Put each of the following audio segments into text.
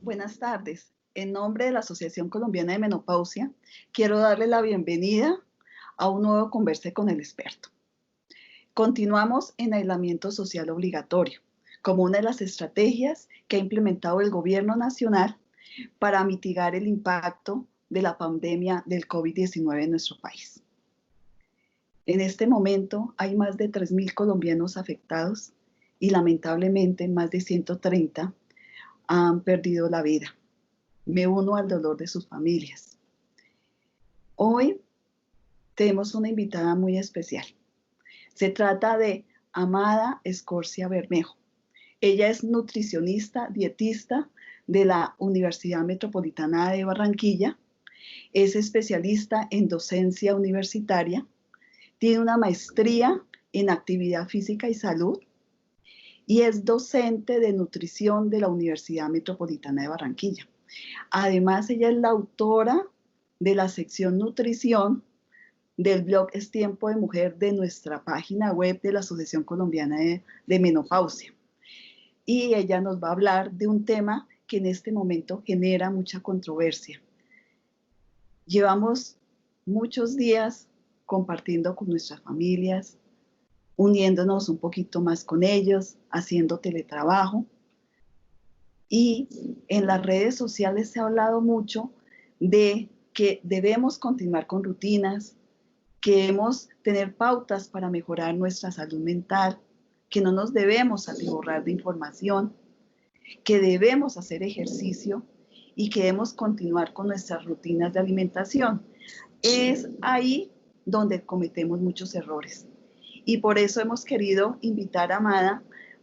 Buenas tardes. En nombre de la Asociación Colombiana de Menopausia, quiero darle la bienvenida a un nuevo Converse con el Experto. Continuamos en aislamiento social obligatorio, como una de las estrategias que ha implementado el Gobierno Nacional para mitigar el impacto de la pandemia del COVID-19 en nuestro país. En este momento hay más de 3.000 colombianos afectados y lamentablemente más de 130 han perdido la vida. Me uno al dolor de sus familias. Hoy tenemos una invitada muy especial. Se trata de Amada Escorcia Bermejo. Ella es nutricionista, dietista de la Universidad Metropolitana de Barranquilla. Es especialista en docencia universitaria. Tiene una maestría en actividad física y salud. Y es docente de nutrición de la Universidad Metropolitana de Barranquilla. Además, ella es la autora de la sección nutrición del blog Es Tiempo de Mujer de nuestra página web de la Asociación Colombiana de Menopausia. Y ella nos va a hablar de un tema que en este momento genera mucha controversia. Llevamos muchos días compartiendo con nuestras familias, uniéndonos un poquito más con ellos, haciendo teletrabajo. Y en las redes sociales se ha hablado mucho de que debemos continuar con rutinas, que debemos tener pautas para mejorar nuestra salud mental, que no nos debemos atiborrar de información, que debemos hacer ejercicio y que debemos continuar con nuestras rutinas de alimentación. Es ahí donde cometemos muchos errores. Y por eso hemos querido invitar a Amada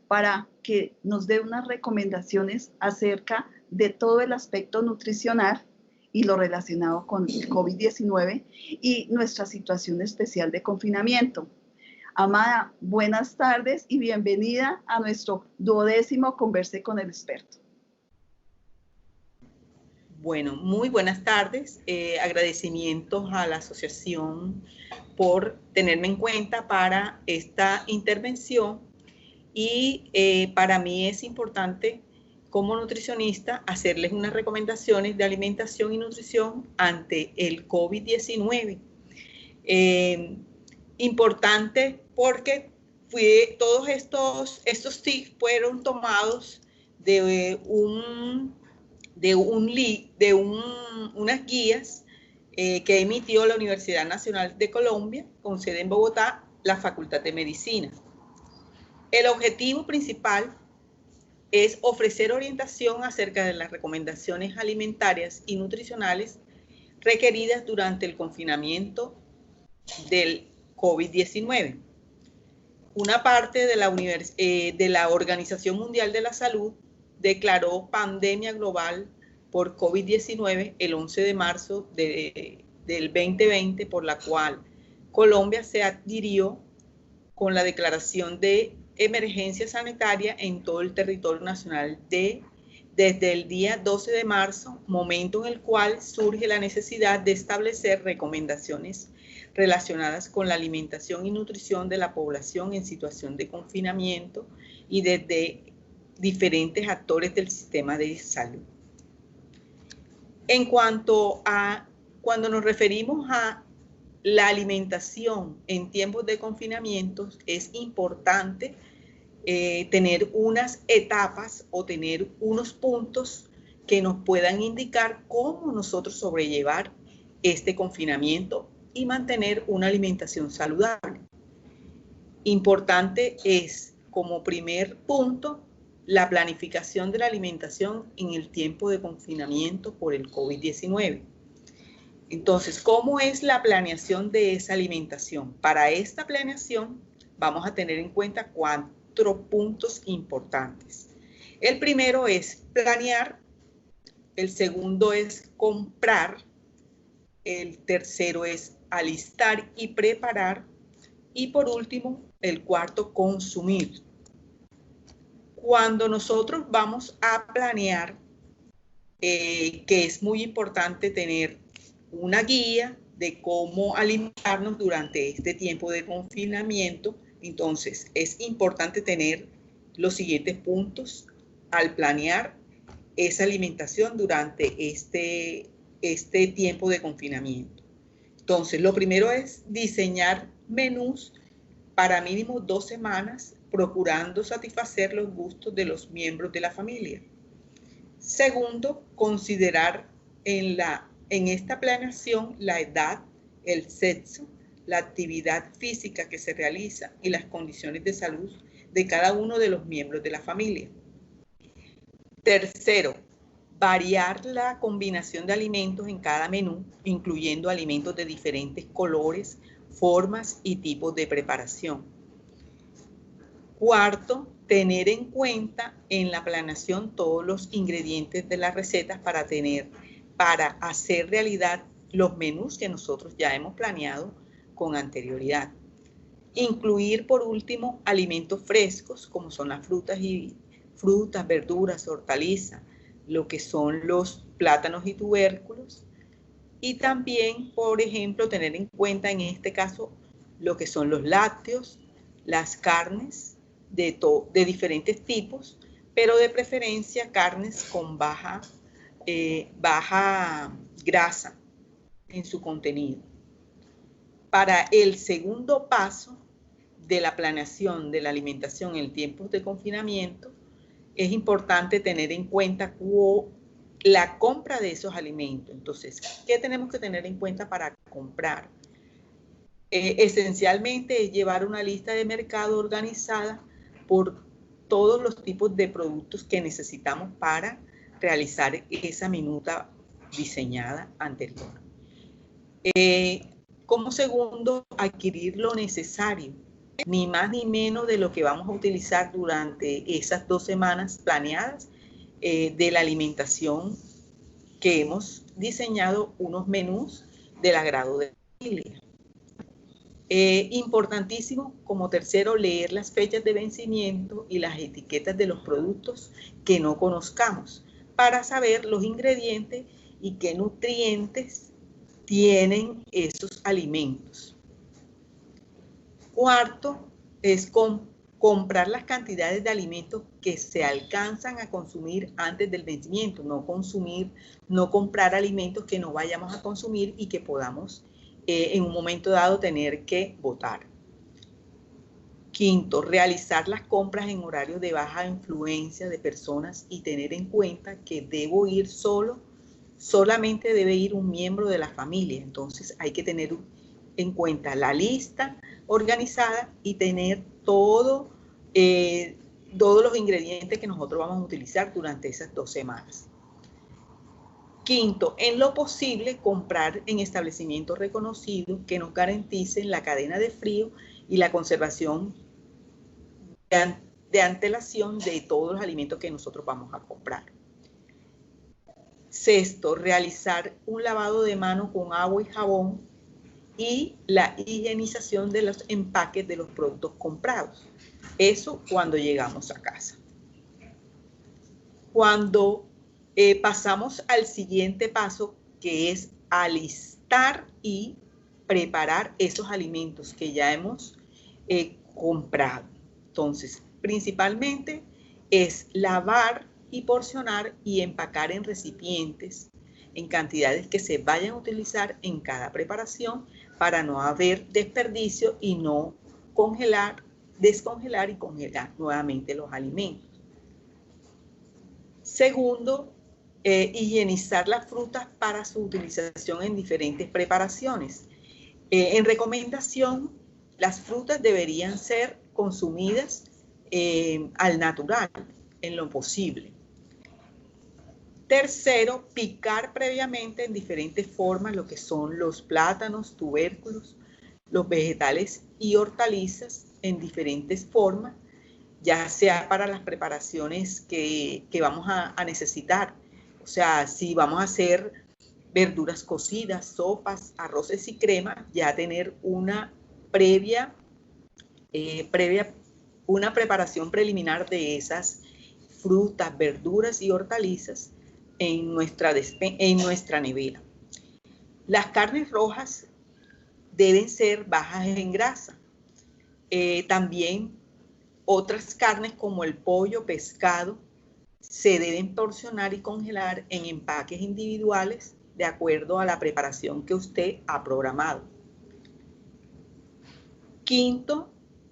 para que nos dé unas recomendaciones acerca de todo el aspecto nutricional y lo relacionado con el COVID-19 y nuestra situación especial de confinamiento. Amada, buenas tardes y bienvenida a nuestro 12º Converse con el Experto. Bueno, muy buenas tardes. Agradecimientos a la asociación por tenerme en cuenta para esta intervención y para mí es importante como nutricionista hacerles unas recomendaciones de alimentación y nutrición ante el COVID-19. Importante porque todos estos tips fueron tomados de unas guías que emitió la Universidad Nacional de Colombia, con sede en Bogotá, la Facultad de Medicina. El objetivo principal es ofrecer orientación acerca de las recomendaciones alimentarias y nutricionales requeridas durante el confinamiento del COVID-19. Una parte de la Organización Mundial de la Salud declaró pandemia global por COVID-19 el 11 de marzo del 2020, por la cual Colombia se adhirió con la declaración de emergencia sanitaria en todo el territorio nacional desde el día 12 de marzo, momento en el cual surge la necesidad de establecer recomendaciones relacionadas con la alimentación y nutrición de la población en situación de confinamiento y desde diferentes actores del sistema de salud. En cuanto a cuando nos referimos a la alimentación en tiempos de confinamiento, es importante tener unas etapas o tener unos puntos que nos puedan indicar cómo nosotros sobrellevar este confinamiento y mantener una alimentación saludable. Importante es, como primer punto, la planificación de la alimentación en el tiempo de confinamiento por el COVID-19. Entonces, ¿cómo es la planeación de esa alimentación? Para esta planeación vamos a tener en cuenta 4 puntos importantes. El primero es planear, el segundo es comprar, el tercero es alistar y preparar y por último, el cuarto, consumir. Cuando nosotros vamos a planear, que es muy importante tener una guía de cómo alimentarnos durante este tiempo de confinamiento, entonces es importante tener los siguientes puntos al planear esa alimentación durante este tiempo de confinamiento. Entonces, lo primero es diseñar menús para mínimo 2 semanas, procurando satisfacer los gustos de los miembros de la familia. Segundo, considerar en esta planeación la edad, el sexo, la actividad física que se realiza y las condiciones de salud de cada uno de los miembros de la familia. Tercero, variar la combinación de alimentos en cada menú, incluyendo alimentos de diferentes colores, formas y tipos de preparación. Cuarto, tener en cuenta en la planeación todos los ingredientes de las recetas para hacer realidad los menús que nosotros ya hemos planeado con anterioridad. Incluir, por último, alimentos frescos, como son las frutas, verduras, hortalizas, lo que son los plátanos y tubérculos. Y también, por ejemplo, tener en cuenta en este caso lo que son los lácteos, las carnes de diferentes tipos, pero de preferencia carnes con baja grasa en su contenido. Para el segundo paso de la planeación de la alimentación en tiempos de confinamiento, es importante tener en cuenta la compra de esos alimentos. Entonces, ¿qué tenemos que tener en cuenta para comprar? Esencialmente es llevar una lista de mercado organizada por todos los tipos de productos que necesitamos para realizar esa minuta diseñada anterior. Como segundo, adquirir lo necesario, ni más ni menos de lo que vamos a utilizar durante esas 2 semanas planeadas de la alimentación que hemos diseñado, unos menús del agrado de la familia. Importantísimo, como tercero, leer las fechas de vencimiento y las etiquetas de los productos que no conozcamos para saber los ingredientes y qué nutrientes tienen esos alimentos. Cuarto, es comprar las cantidades de alimentos que se alcanzan a consumir antes del vencimiento, no comprar alimentos que no vayamos a consumir y que podamos en un momento dado tener que botar. Quinto, realizar las compras en horarios de baja influencia de personas y tener en cuenta que debo ir solamente debe ir un miembro de la familia. Entonces hay que tener en cuenta la lista organizada y tener todos los ingredientes que nosotros vamos a utilizar durante esas 2 semanas. Quinto, en lo posible, comprar en establecimientos reconocidos que nos garanticen la cadena de frío y la conservación de antelación de todos los alimentos que nosotros vamos a comprar. Sexto, realizar un lavado de mano con agua y jabón y la higienización de los empaques de los productos comprados. Eso cuando llegamos a casa. Cuando pasamos al siguiente paso, que es alistar y preparar esos alimentos que ya hemos comprado. Entonces, principalmente es lavar y porcionar y empacar en recipientes en cantidades que se vayan a utilizar en cada preparación para no haber desperdicio y no descongelar y congelar nuevamente los alimentos. Segundo, higienizar las frutas para su utilización en diferentes preparaciones. En recomendación, las frutas deberían ser consumidas al natural, en lo posible. Tercero, picar previamente en diferentes formas lo que son los plátanos, tubérculos, los vegetales y hortalizas en diferentes formas, ya sea para las preparaciones que vamos a necesitar. O sea, si vamos a hacer verduras cocidas, sopas, arroces y cremas, ya tener una preparación preliminar de esas frutas, verduras y hortalizas en nuestra nevera. Las carnes rojas deben ser bajas en grasa. También otras carnes como el pollo, pescado, se deben porcionar y congelar en empaques individuales de acuerdo a la preparación que usted ha programado. Quinto,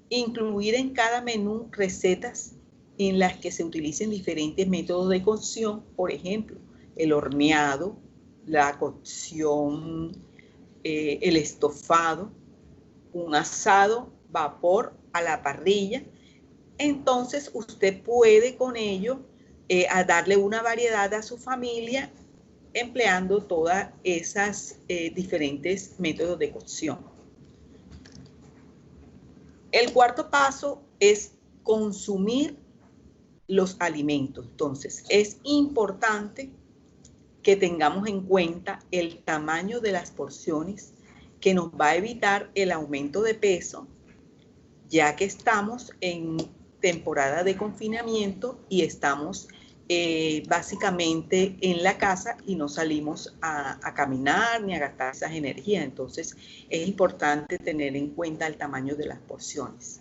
incluir en cada menú recetas en las que se utilicen diferentes métodos de cocción, por ejemplo, el horneado, la cocción, el estofado, un asado, vapor, a la parrilla. Entonces usted puede con ello a darle una variedad a su familia empleando todas esas diferentes métodos de cocción. El cuarto paso es consumir los alimentos. Entonces, es importante que tengamos en cuenta el tamaño de las porciones que nos va a evitar el aumento de peso, ya que estamos en temporada de confinamiento y estamos básicamente en la casa y no salimos a caminar ni a gastar esas energías. Entonces, es importante tener en cuenta el tamaño de las porciones.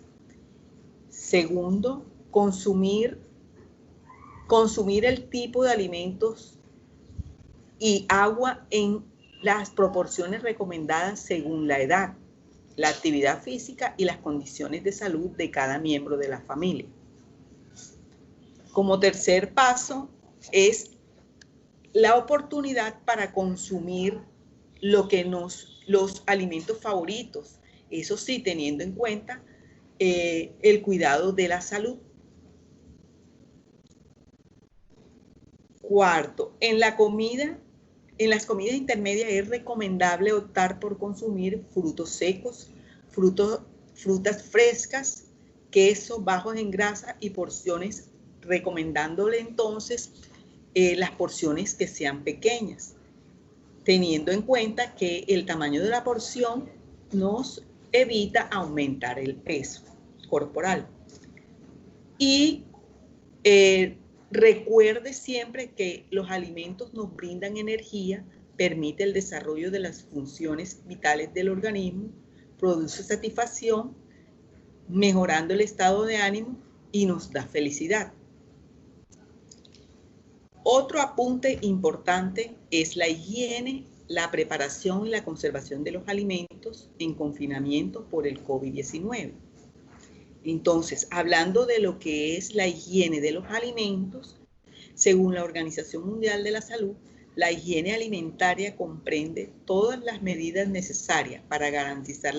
Segundo, consumir el tipo de alimentos y agua en las proporciones recomendadas según la edad, la actividad física y las condiciones de salud de cada miembro de la familia. Como tercer paso es la oportunidad para consumir los alimentos favoritos, eso sí, teniendo en cuenta el cuidado de la salud. Cuarto, en las comidas intermedias es recomendable optar por consumir frutos secos, frutas frescas, quesos bajos en grasa y porciones, recomendándole entonces las porciones que sean pequeñas, teniendo en cuenta que el tamaño de la porción nos evita aumentar el peso corporal. Y recuerde siempre que los alimentos nos brindan energía, permite el desarrollo de las funciones vitales del organismo, produce satisfacción, mejorando el estado de ánimo y nos da felicidad. Otro apunte importante es la higiene, la preparación y la conservación de los alimentos en confinamiento por el COVID-19. Entonces, hablando de lo que es la higiene de los alimentos, según la Organización Mundial de la Salud, la higiene alimentaria comprende todas las medidas necesarias para garantizar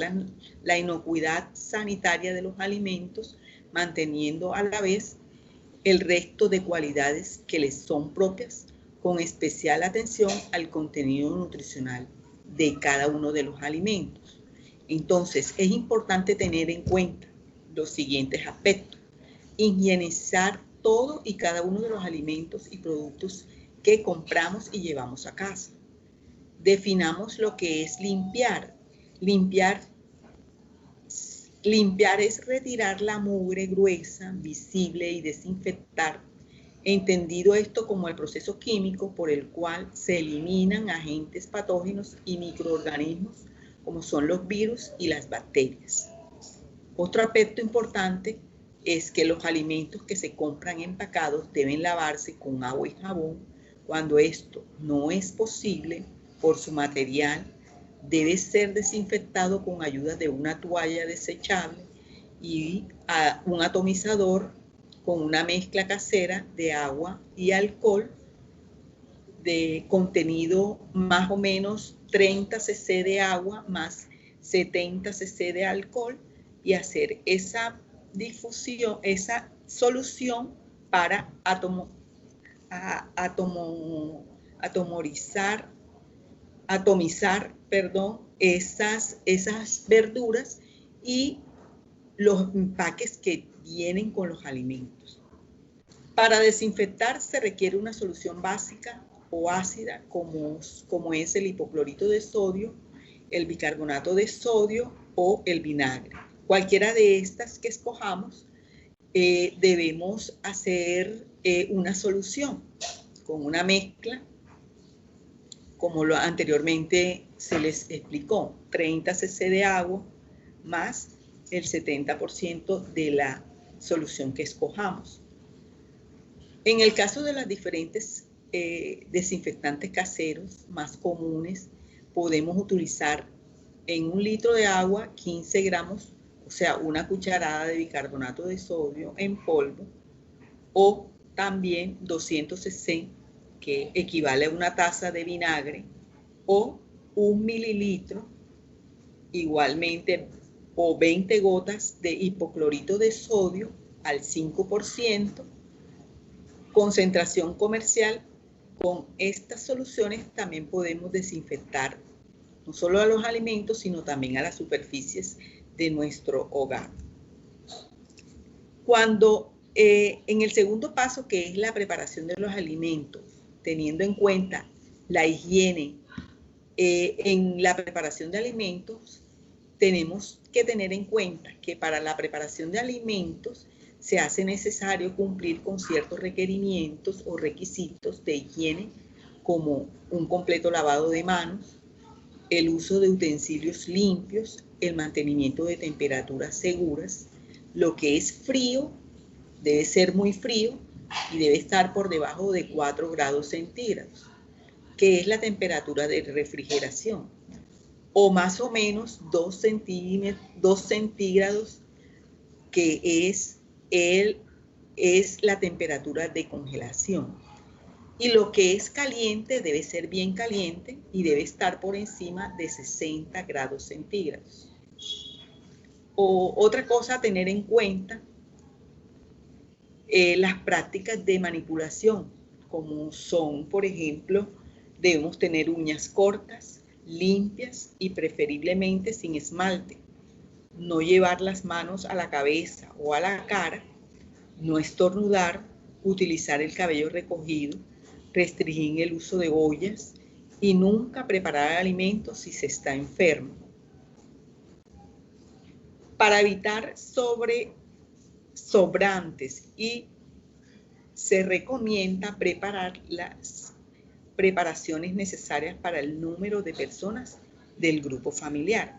la inocuidad sanitaria de los alimentos, manteniendo a la vez el resto de cualidades que les son propias, con especial atención al contenido nutricional de cada uno de los alimentos. Entonces, es importante tener en cuenta los siguientes aspectos: higienizar todo y cada uno de los alimentos y productos que compramos y llevamos a casa. Definamos lo que es limpiar. Limpiar es retirar la mugre gruesa, visible y desinfectar, entendido esto como el proceso químico por el cual se eliminan agentes patógenos y microorganismos como son los virus y las bacterias. Otro aspecto importante es que los alimentos que se compran empacados deben lavarse con agua y jabón. Cuando esto no es posible por su material, debe ser desinfectado con ayuda de una toalla desechable y un atomizador con una mezcla casera de agua y alcohol de contenido más o menos 30 cc de agua más 70 cc de alcohol, y hacer esa difusión, esa solución para atomizar esas verduras y los empaques que vienen con los alimentos. Para desinfectar se requiere una solución básica o ácida como es el hipoclorito de sodio, el bicarbonato de sodio o el vinagre. Cualquiera de estas que escojamos, debemos hacer una solución con una mezcla, como anteriormente se les explicó, 30 cc de agua más el 70% de la solución que escojamos. En el caso de las diferentes desinfectantes caseros más comunes, podemos utilizar en 1 litro de agua 15 gramos, o sea, 1 cucharada de bicarbonato de sodio en polvo, o también 200 cc, que equivale a 1 taza de vinagre, o 1 mililitro, igualmente, o 20 gotas de hipoclorito de sodio al 5%, concentración comercial. Con estas soluciones también podemos desinfectar no solo a los alimentos, sino también a las superficies de nuestro hogar. Cuando en el segundo paso, que es la preparación de los alimentos, teniendo en cuenta la higiene en la preparación de alimentos, tenemos que tener en cuenta que para la preparación de alimentos se hace necesario cumplir con ciertos requerimientos o requisitos de higiene, como un completo lavado de manos, el uso de utensilios limpios, el mantenimiento de temperaturas seguras. Lo que es frío debe ser muy frío y debe estar por debajo de 4 grados centígrados, que es la temperatura de refrigeración, o más o menos 2 centígrados, que es la temperatura de congelación. Y lo que es caliente debe ser bien caliente y debe estar por encima de 60 grados centígrados. Otra cosa a tener en cuenta, las prácticas de manipulación, como son, por ejemplo, debemos tener uñas cortas, limpias y preferiblemente sin esmalte. No llevar las manos a la cabeza o a la cara, no estornudar, utilizar el cabello recogido, restringir el uso de ollas y nunca preparar alimentos si se está enfermo. Para evitar sobrantes, y se recomienda preparar las preparaciones necesarias para el número de personas del grupo familiar,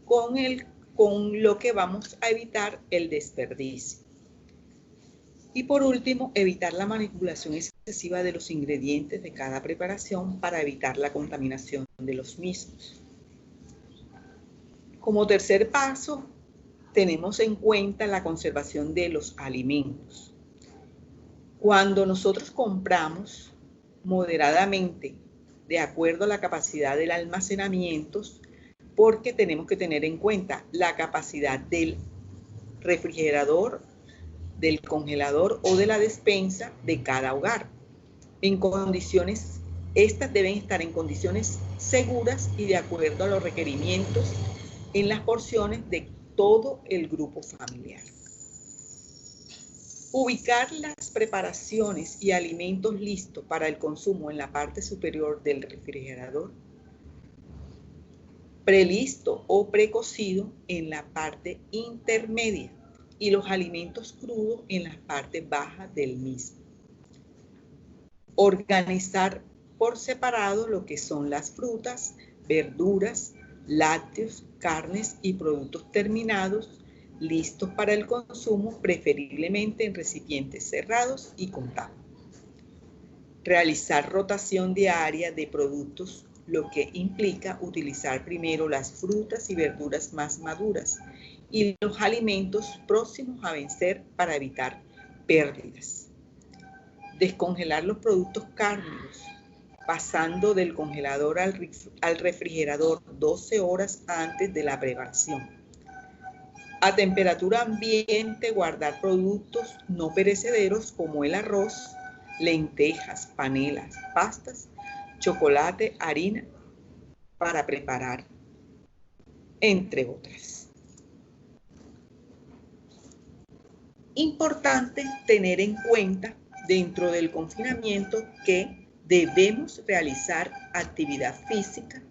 con lo que vamos a evitar el desperdicio. Y por último, evitar la manipulación excesiva de los ingredientes de cada preparación para evitar la contaminación de los mismos. Como tercer paso, tenemos en cuenta la conservación de los alimentos. Cuando nosotros compramos moderadamente, de acuerdo a la capacidad del almacenamiento, porque tenemos que tener en cuenta la capacidad del refrigerador, del congelador o de la despensa de cada hogar. Estas deben estar en condiciones seguras y de acuerdo a los requerimientos en las porciones de todo el grupo familiar. Ubicar las preparaciones y alimentos listos para el consumo en la parte superior del refrigerador, prelisto o precocido en la parte intermedia, y los alimentos crudos en la parte baja del mismo. Organizar por separado lo que son las frutas, verduras, lácteos, carnes y productos terminados, listos para el consumo, preferiblemente en recipientes cerrados y con tapa. Realizar rotación diaria de productos, lo que implica utilizar primero las frutas y verduras más maduras y los alimentos próximos a vencer para evitar pérdidas. Descongelar los productos cárnicos, pasando del congelador al refrigerador 12 horas antes de la preparación. A temperatura ambiente, guardar productos no perecederos como el arroz, lentejas, panelas, pastas, chocolate, harina, para preparar, entre otras. Importante tener en cuenta dentro del confinamiento que debemos realizar actividad física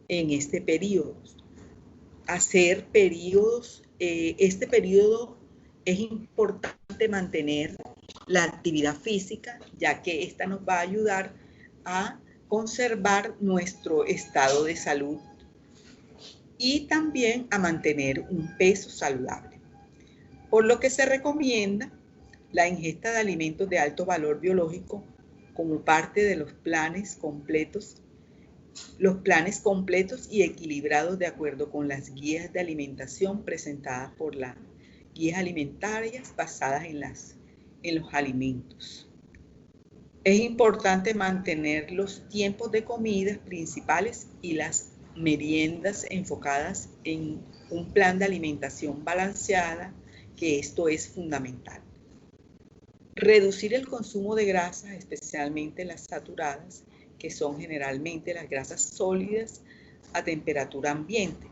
en este periodo. Hacer periodos, este periodo es importante mantener la actividad física, ya que esta nos va a ayudar a conservar nuestro estado de salud y también a mantener un peso saludable. Por lo que se recomienda la ingesta de alimentos de alto valor biológico como parte de los planes completos y equilibrados de acuerdo con las guías de alimentación presentadas por las guías alimentarias basadas en los alimentos. Es importante mantener los tiempos de comidas principales y las meriendas enfocadas en un plan de alimentación balanceada, que esto es fundamental. Reducir el consumo de grasas, especialmente las saturadas, que son generalmente las grasas sólidas a temperatura ambiente.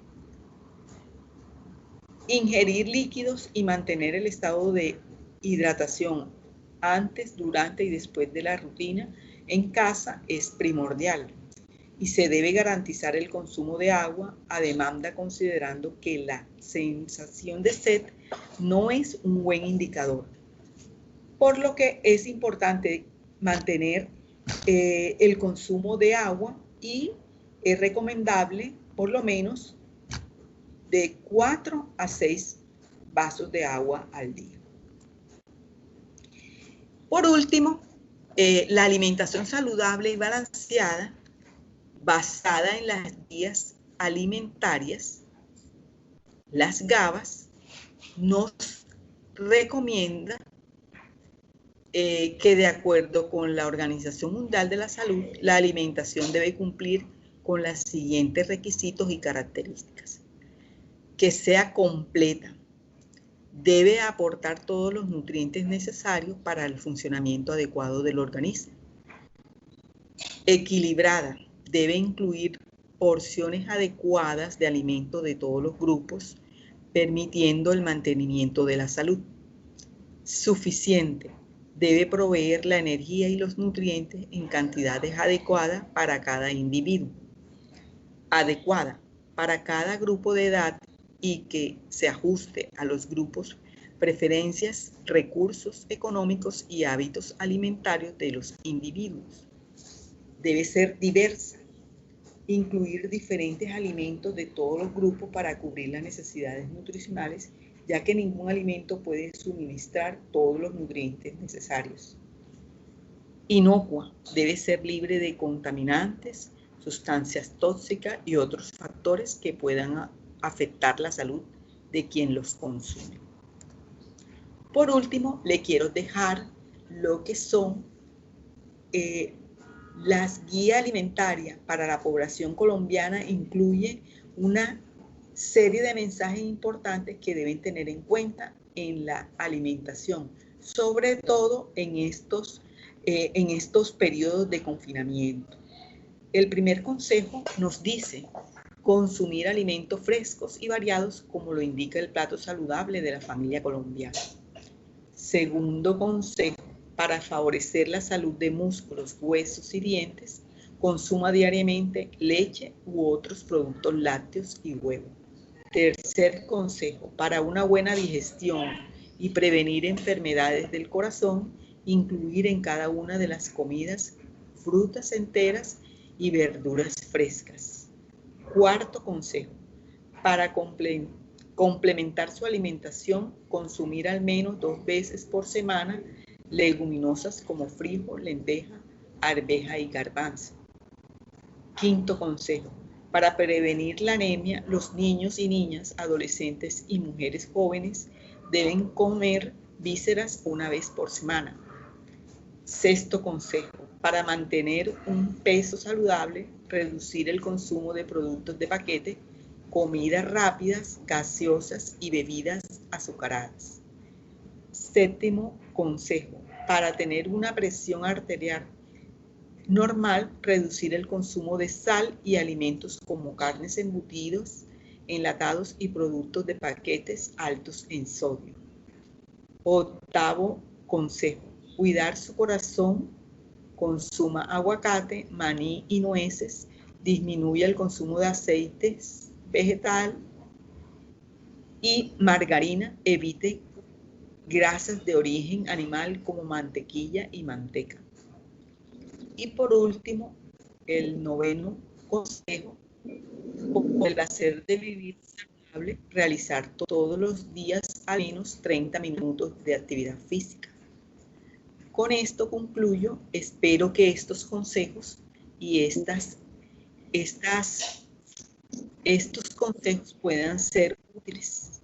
Ingerir líquidos y mantener el estado de hidratación antes, durante y después de la rutina en casa es primordial y se debe garantizar el consumo de agua a demanda, considerando que la sensación de sed no es un buen indicador, por lo que es importante mantener el consumo de agua y es recomendable por lo menos de 4 a 6 vasos de agua al día. Por último, la alimentación saludable y balanceada basada en las guías alimentarias, las GABAs, nos recomienda que de acuerdo con la Organización Mundial de la Salud, la alimentación debe cumplir con los siguientes requisitos y características. Que sea completa, debe aportar todos los nutrientes necesarios para el funcionamiento adecuado del organismo. Equilibrada, debe incluir porciones adecuadas de alimentos de todos los grupos, permitiendo el mantenimiento de la salud. Suficiente, debe proveer la energía y los nutrientes en cantidades adecuadas para cada individuo. Adecuada para cada grupo de edad y que se ajuste a los grupos, preferencias, recursos económicos y hábitos alimentarios de los individuos. Debe ser diversa, incluir diferentes alimentos de todos los grupos para cubrir las necesidades nutricionales, ya que ningún alimento puede suministrar todos los nutrientes necesarios. Inocua, debe ser libre de contaminantes, sustancias tóxicas y otros factores que puedan afectar la salud de quien los consume. Por último, le quiero dejar lo que son las guías alimentarias para la población colombiana. Incluye una serie de mensajes importantes que deben tener en cuenta en la alimentación, sobre todo en estos periodos de confinamiento. El primer consejo nos dice consumir alimentos frescos y variados, como lo indica el plato saludable de la familia colombiana. Segundo consejo, para favorecer la salud de músculos, huesos y dientes, consuma diariamente leche u otros productos lácteos y huevo. Tercer consejo, para una buena digestión y prevenir enfermedades del corazón, incluir en cada una de las comidas frutas enteras y verduras frescas. Cuarto consejo, para complementar su alimentación, consumir al menos 2 veces por semana leguminosas como frijol, lenteja, arveja y garbanzo. Quinto consejo, para prevenir la anemia, los niños y niñas, adolescentes y mujeres jóvenes deben comer vísceras 1 vez por semana. Sexto consejo, para mantener un peso saludable, reducir el consumo de productos de paquete, comidas rápidas, gaseosas y bebidas azucaradas. Séptimo consejo, para tener una presión arterial normal, reducir el consumo de sal y alimentos como carnes, embutidos, enlatados y productos de paquetes altos en sodio. Octavo consejo, cuidar su corazón, consuma aguacate, maní y nueces, disminuya el consumo de aceites vegetal y margarina, evite grasas de origen animal como mantequilla y manteca. Y por último, el noveno consejo, por el placer de vivir saludable, realizar todos los días al menos 30 minutos de actividad física. Con esto concluyo. Espero que estos consejos y estos consejos puedan ser útiles.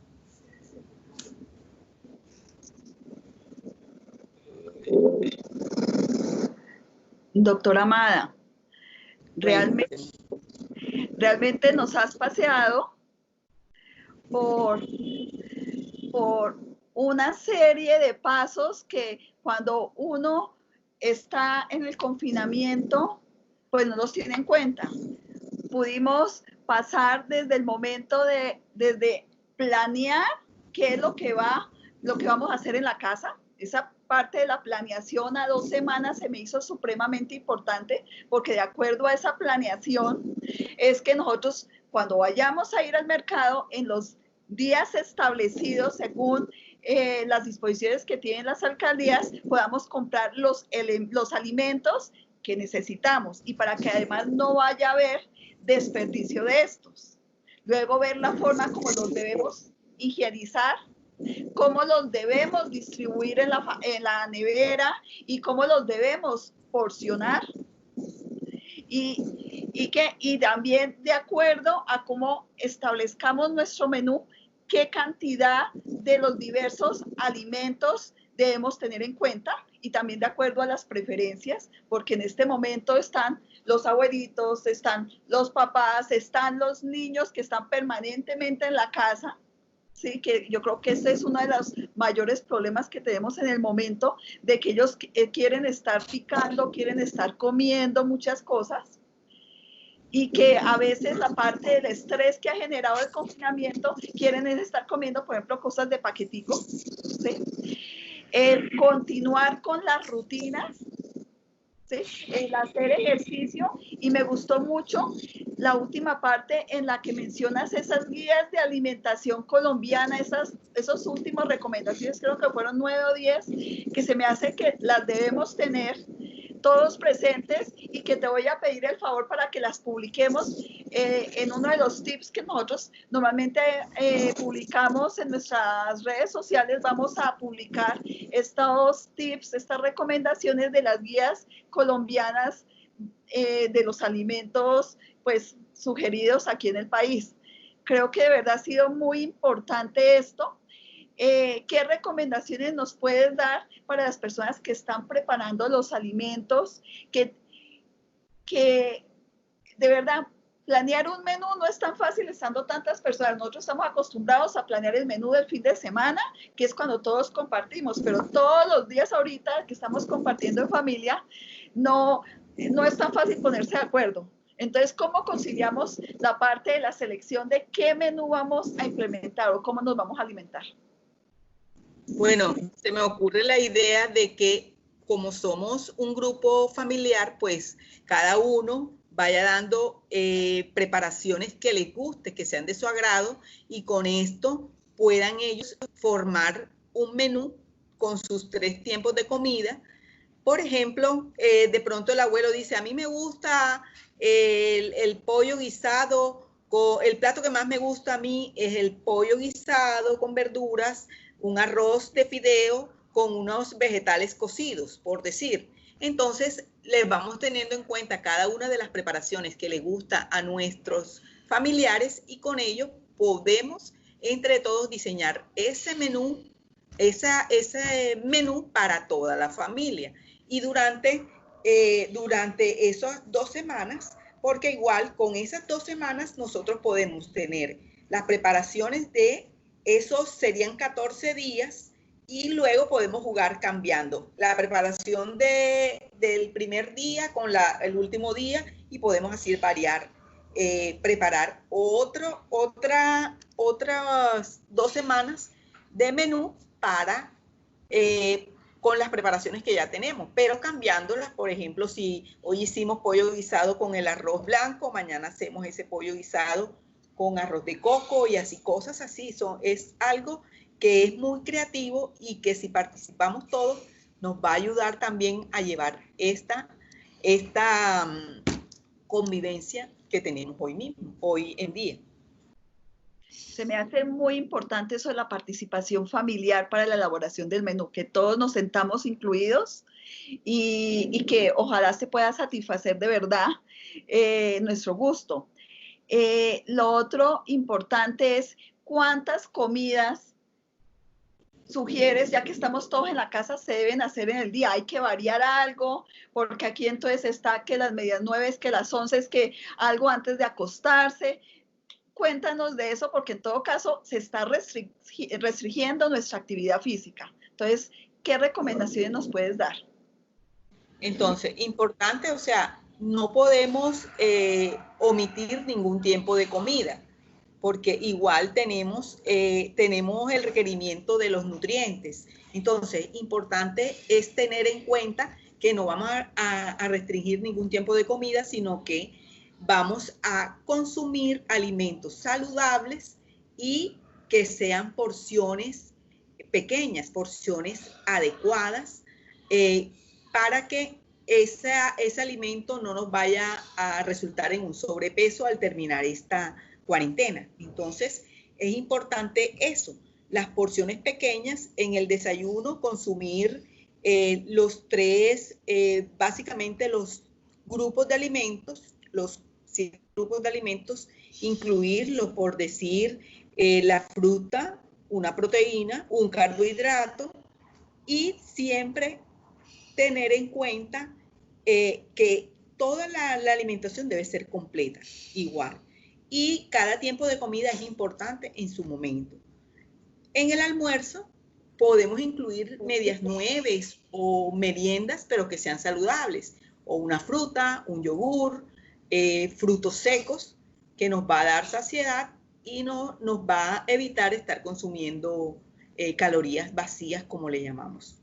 Doctora Amada, realmente nos has paseado por una serie de pasos que cuando uno está en el confinamiento, pues no los tiene en cuenta. Pudimos pasar desde el momento desde planear qué es lo que vamos a hacer en la casa. Esa parte de la planeación a 2 semanas se me hizo supremamente importante, porque de acuerdo a esa planeación es que nosotros, cuando vayamos a ir al mercado, en los días establecidos según las disposiciones que tienen las alcaldías, podamos comprar los alimentos que necesitamos, y para que además no vaya a haber desperdicio de estos. Luego ver la forma como los debemos higienizar, cómo los debemos distribuir en la nevera y cómo los debemos porcionar. Y también de acuerdo a cómo establezcamos nuestro menú, qué cantidad de los diversos alimentos debemos tener en cuenta, y también de acuerdo a las preferencias, porque en este momento están los abuelitos, están los papás, están los niños que están permanentemente en la casa. Sí, que yo creo que este es uno de los mayores problemas que tenemos en el momento, de que ellos quieren estar picando, quieren estar comiendo muchas cosas, y que a veces la parte del estrés que ha generado el confinamiento, quieren estar comiendo, por ejemplo, cosas de paquetico, ¿sí? El continuar con las rutinas, ¿sí? El hacer ejercicio, y me gustó mucho la última parte en la que mencionas esas guías de alimentación colombiana, esos últimos recomendaciones, creo que fueron 9 o 10, que se me hace que las debemos tener todos presentes, y que te voy a pedir el favor para que las publiquemos en uno de los tips que nosotros normalmente publicamos en nuestras redes sociales. Vamos a publicar estos tips, estas recomendaciones de las guías colombianas de los alimentos pues sugeridos aquí en el país. Creo que de verdad ha sido muy importante esto. ¿Qué recomendaciones nos puedes dar para las personas que están preparando los alimentos? Que de verdad, planear un menú no es tan fácil estando tantas personas. Nosotros estamos acostumbrados a planear el menú del fin de semana, que es cuando todos compartimos, pero todos los días ahorita que estamos compartiendo en familia, no es tan fácil ponerse de acuerdo. Entonces, ¿cómo conciliamos la parte de la selección de qué menú vamos a implementar o cómo nos vamos a alimentar? Bueno, se me ocurre la idea de que como somos un grupo familiar, pues cada uno vaya dando preparaciones que les guste, que sean de su agrado, y con esto puedan ellos formar un menú con sus 3 tiempos de comida. Por ejemplo, de pronto el abuelo dice, a mí me gusta el pollo guisado, el plato que más me gusta a mí es el pollo guisado con verduras, un arroz de fideo con unos vegetales cocidos, por decir. Entonces, les vamos teniendo en cuenta cada una de las preparaciones que le gusta a nuestros familiares, y con ello podemos entre todos diseñar ese menú, ese menú para toda la familia. Y durante esas 2 semanas, porque igual con esas 2 semanas nosotros podemos tener las preparaciones de esos serían 14 días, y luego podemos jugar cambiando la preparación del primer día con el último día, y podemos así variar, preparar otras 2 semanas de menú para con las preparaciones que ya tenemos, pero cambiándolas. Por ejemplo, si hoy hicimos pollo guisado con el arroz blanco, mañana hacemos ese pollo guisado con arroz de coco, y así, cosas así. Es algo que es muy creativo, y que si participamos todos nos va a ayudar también a llevar esta convivencia que tenemos hoy en día. Se me hace muy importante eso de la participación familiar para la elaboración del menú, que todos nos sentamos incluidos y que ojalá se pueda satisfacer de verdad nuestro gusto. Lo otro importante es cuántas comidas sugieres, ya que estamos todos en la casa, se deben hacer en el día. Hay que variar algo, porque aquí entonces está que las medias 9 es que las 11 es que algo antes de acostarse. Cuéntanos de eso, porque en todo caso se está restringiendo nuestra actividad física. Entonces, ¿qué recomendaciones nos puedes dar? Entonces, importante, o sea, no podemos omitir ningún tiempo de comida, porque igual tenemos el requerimiento de los nutrientes. Entonces, importante es tener en cuenta que no vamos a restringir ningún tiempo de comida, sino que vamos a consumir alimentos saludables y que sean porciones pequeñas, porciones adecuadas, para que ese alimento no nos vaya a resultar en un sobrepeso al terminar esta cuarentena. Entonces, es importante eso, las porciones pequeñas en el desayuno, consumir los tres, básicamente los grupos de alimentos, los 5 grupos de alimentos, incluirlo por decir la fruta, una proteína, un carbohidrato, y siempre tener en cuenta que toda la alimentación debe ser completa, igual. Y cada tiempo de comida es importante en su momento. En el almuerzo podemos incluir medias 9 o meriendas, pero que sean saludables, o una fruta, un yogur, frutos secos, que nos va a dar saciedad y no nos va a evitar estar consumiendo calorías vacías, como le llamamos.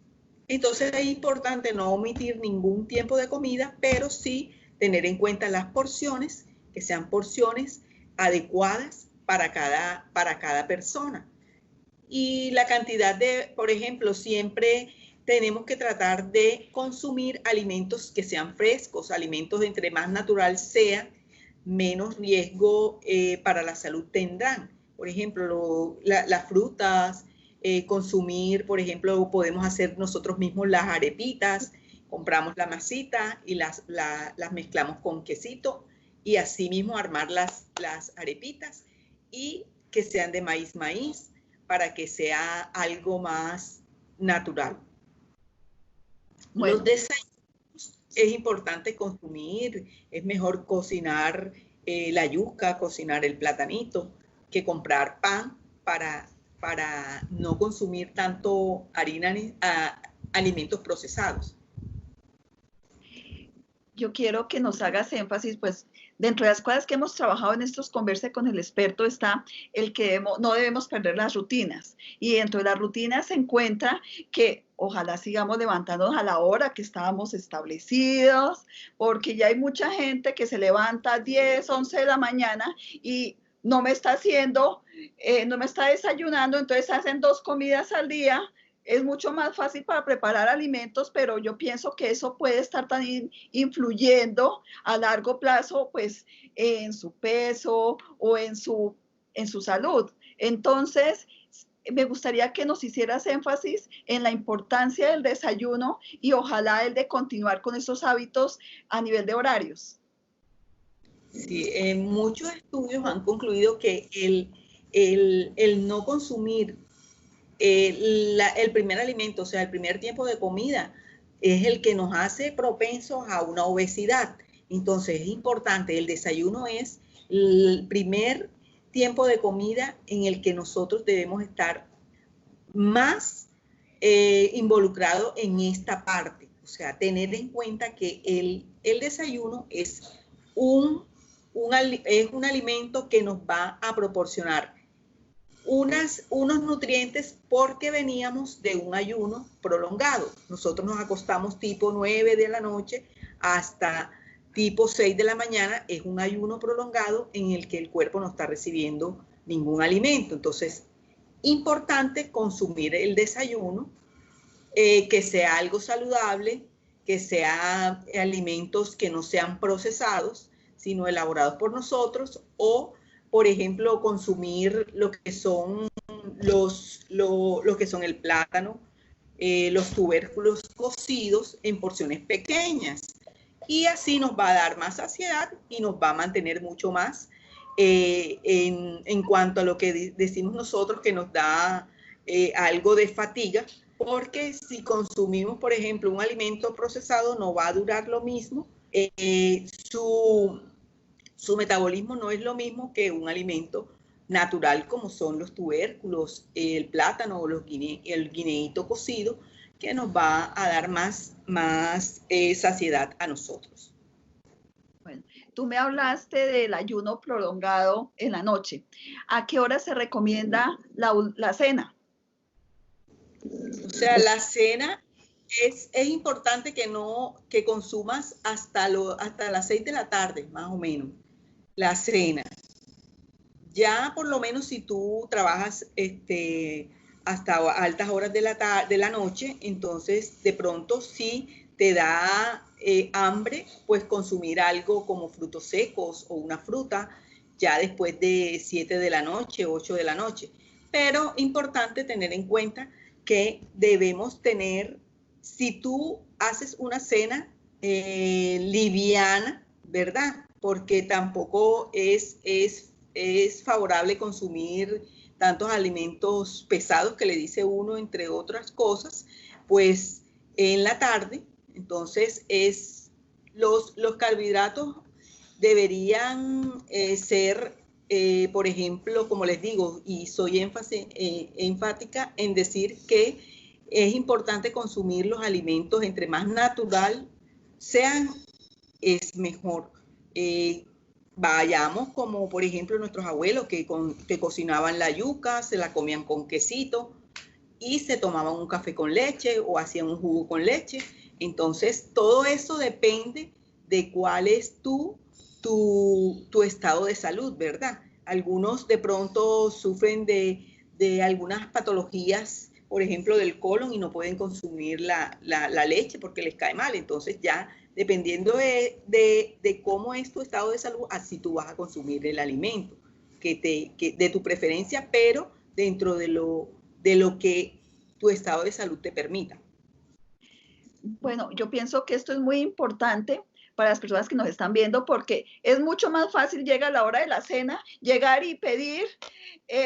Entonces es importante no omitir ningún tiempo de comida, pero sí tener en cuenta las porciones, que sean porciones adecuadas para cada persona. Y la cantidad de, por ejemplo, siempre tenemos que tratar de consumir alimentos que sean frescos, alimentos entre más natural sea, menos riesgo para la salud tendrán. Por ejemplo, las frutas, consumir, por ejemplo, podemos hacer nosotros mismos las arepitas, compramos la masita y las mezclamos con quesito y así mismo armar las arepitas y que sean de maíz para que sea algo más natural. Bueno. Los desayunos es importante consumir, es mejor cocinar la yuca, cocinar el platanito, que comprar pan para no consumir tanto harina, alimentos procesados. Yo quiero que nos hagas énfasis, pues, dentro de las cosas que hemos trabajado en estos Converse con el experto está el que no debemos perder las rutinas. Y dentro de las rutinas se encuentra que ojalá sigamos levantándonos a la hora que estábamos establecidos, porque ya hay mucha gente que se levanta a 10, 11 de la mañana y no me está haciendo, no me está desayunando, entonces hacen 2 comidas al día. Es mucho más fácil para preparar alimentos, pero yo pienso que eso puede estar también influyendo a largo plazo, pues, en su peso o en su salud. Entonces, me gustaría que nos hicieras énfasis en la importancia del desayuno y ojalá el de continuar con esos hábitos a nivel de horarios. Sí, muchos estudios han concluido que el no consumir el primer alimento, o sea, el primer tiempo de comida, es el que nos hace propensos a una obesidad. Entonces es importante, el desayuno es el primer tiempo de comida en el que nosotros debemos estar más involucrados en esta parte. O sea, tener en cuenta que el desayuno es un alimento que nos va a proporcionar unos nutrientes porque veníamos de un ayuno prolongado. Nosotros nos acostamos tipo 9 de la noche hasta tipo 6 de la mañana. Es un ayuno prolongado en el que el cuerpo no está recibiendo ningún alimento. Entonces, importante consumir el desayuno, que sea algo saludable, que sea alimentos que no sean procesados, sino elaborados por nosotros o por ejemplo, consumir lo que son lo que son el plátano, los tubérculos cocidos en porciones pequeñas. Y así nos va a dar más saciedad y nos va a mantener mucho más en cuanto a lo que decimos nosotros que nos da algo de fatiga, porque si consumimos, por ejemplo, un alimento procesado no va a durar lo mismo, su metabolismo no es lo mismo que un alimento natural como son los tubérculos, el plátano o el guineíto cocido, que nos va a dar más saciedad a nosotros. Bueno, tú me hablaste del ayuno prolongado en la noche. ¿A qué hora se recomienda la cena? O sea, la cena es importante que consumas hasta las 6 de la tarde, más o menos, la cena. Ya por lo menos si tú trabajas hasta altas horas de la noche, entonces de pronto sí te da hambre, pues consumir algo como frutos secos o una fruta ya después de 7 de la noche, 8 de la noche. Pero importante tener en cuenta que debemos tener, si tú haces una cena liviana, ¿verdad? Porque tampoco es favorable consumir tantos alimentos pesados que le dice uno, entre otras cosas, pues en la tarde. Entonces los carbohidratos deberían ser, por ejemplo, como les digo, y soy enfática en decir que es importante consumir los alimentos entre más natural sean, es mejor. Vayamos como, por ejemplo, nuestros abuelos que cocinaban la yuca, se la comían con quesito y se tomaban un café con leche o hacían un jugo con leche. Entonces, todo eso depende de cuál es tu estado de salud, ¿verdad? Algunos de pronto sufren de algunas patologías, por ejemplo, del colon y no pueden consumir la leche porque les cae mal. Entonces ya, dependiendo de cómo es tu estado de salud, así tú vas a consumir el alimento de tu preferencia, pero dentro de lo que tu estado de salud te permita. Bueno, yo pienso que esto es muy importante para las personas que nos están viendo porque es mucho más fácil, llega la hora de la cena, llegar y pedir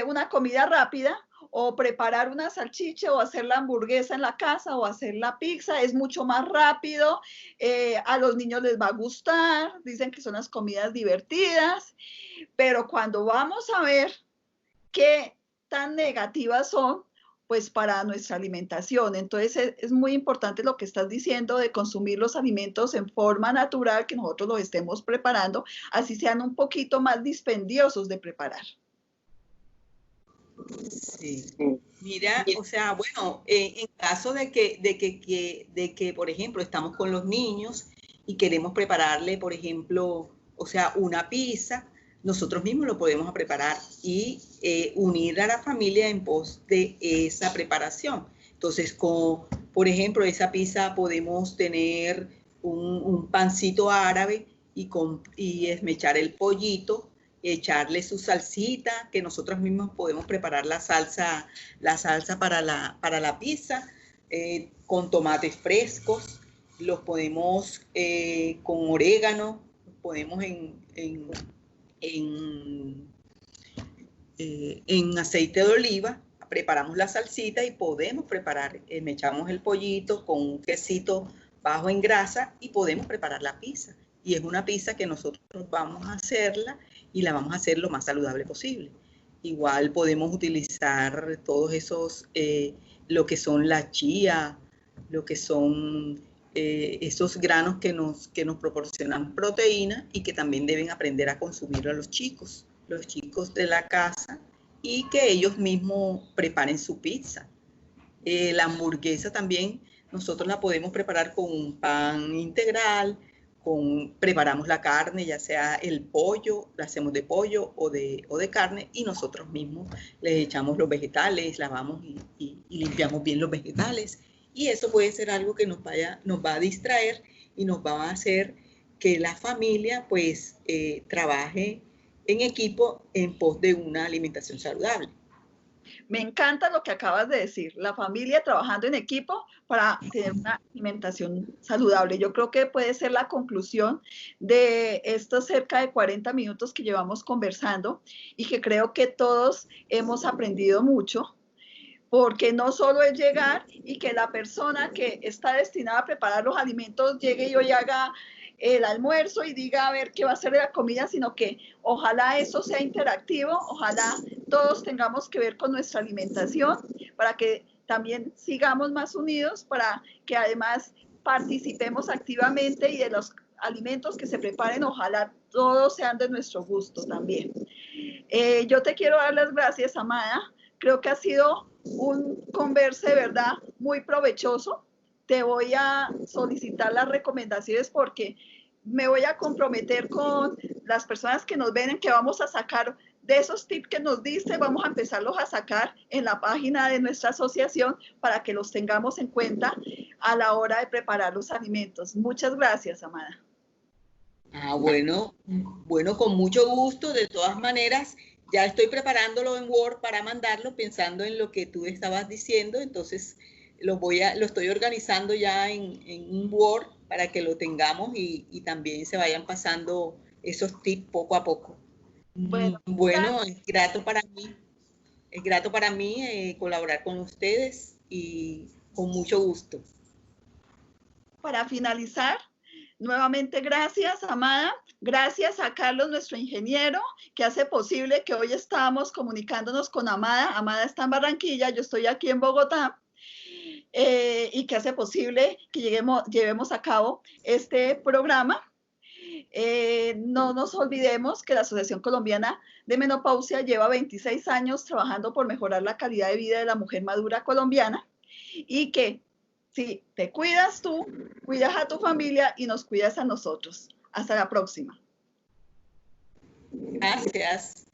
una comida rápida o preparar una salchicha o hacer la hamburguesa en la casa o hacer la pizza, es mucho más rápido, a los niños les va a gustar, dicen que son las comidas divertidas, pero cuando vamos a ver qué tan negativas son, pues para nuestra alimentación. Entonces es muy importante lo que estás diciendo de consumir los alimentos en forma natural, que nosotros los estemos preparando, así sean un poquito más dispendiosos de preparar. Sí. Mira, o sea, bueno, en caso de que, por ejemplo, estamos con los niños y queremos prepararle, por ejemplo, o sea, una pizza, nosotros mismos lo podemos preparar y unir a la familia en pos de esa preparación. Entonces, por ejemplo, esa pizza podemos tener un pancito árabe y esmechar el pollito, echarle su salsita, que nosotros mismos podemos preparar la salsa para la pizza, con tomates frescos, los podemos con orégano, los podemos en aceite de oliva, preparamos la salsita y podemos preparar, echamos el pollito con un quesito bajo en grasa y podemos preparar la pizza. Y es una pizza que nosotros vamos a hacerla y la vamos a hacer lo más saludable posible. Igual podemos utilizar todos esos, lo que son la chía, lo que son esos granos que nos proporcionan proteína y que también deben aprender a consumir a los chicos de la casa, y que ellos mismos preparen su pizza. La hamburguesa también nosotros la podemos preparar con un pan integral, preparamos la carne, ya sea el pollo, la hacemos de pollo o de carne, y nosotros mismos les echamos los vegetales, lavamos y limpiamos bien los vegetales, y eso puede ser algo que nos va a distraer y nos va a hacer que la familia pues trabaje en equipo en pos de una alimentación saludable. Me encanta lo que acabas de decir, la familia trabajando en equipo para tener una alimentación saludable. Yo creo que puede ser la conclusión de estos cerca de 40 minutos que llevamos conversando y que creo que todos hemos aprendido mucho, porque no solo es llegar y que la persona que está destinada a preparar los alimentos llegue y hoy haga el almuerzo y diga a ver qué va a hacer de la comida, sino que ojalá eso sea interactivo, ojalá todos tengamos que ver con nuestra alimentación para que también sigamos más unidos, para que además participemos activamente y de los alimentos que se preparen, ojalá todos sean de nuestro gusto también. Yo te quiero dar las gracias, Amada. Creo que ha sido un converse de verdad muy provechoso. Te voy a solicitar las recomendaciones porque me voy a comprometer con las personas que nos ven en que vamos a sacar de esos tips que nos diste, vamos a empezarlos a sacar en la página de nuestra asociación para que los tengamos en cuenta a la hora de preparar los alimentos. Muchas gracias, Amada. Bueno, con mucho gusto. De todas maneras, ya estoy preparándolo en Word para mandarlo, pensando en lo que tú estabas diciendo. Entonces, lo estoy organizando ya en un Word para que lo tengamos y también se vayan pasando esos tips poco a poco. Bueno, es grato para mí colaborar con ustedes y con mucho gusto. Para finalizar, nuevamente gracias, Amada. Gracias a Carlos, nuestro ingeniero, que hace posible que hoy estamos comunicándonos con Amada. Amada está en Barranquilla, yo estoy aquí en Bogotá. Y que hace posible que llevemos a cabo este programa. No nos olvidemos que la Asociación Colombiana de Menopausia lleva 26 años trabajando por mejorar la calidad de vida de la mujer madura colombiana y que si te cuidas tú, cuidas a tu familia y nos cuidas a nosotros. Hasta la próxima. Gracias.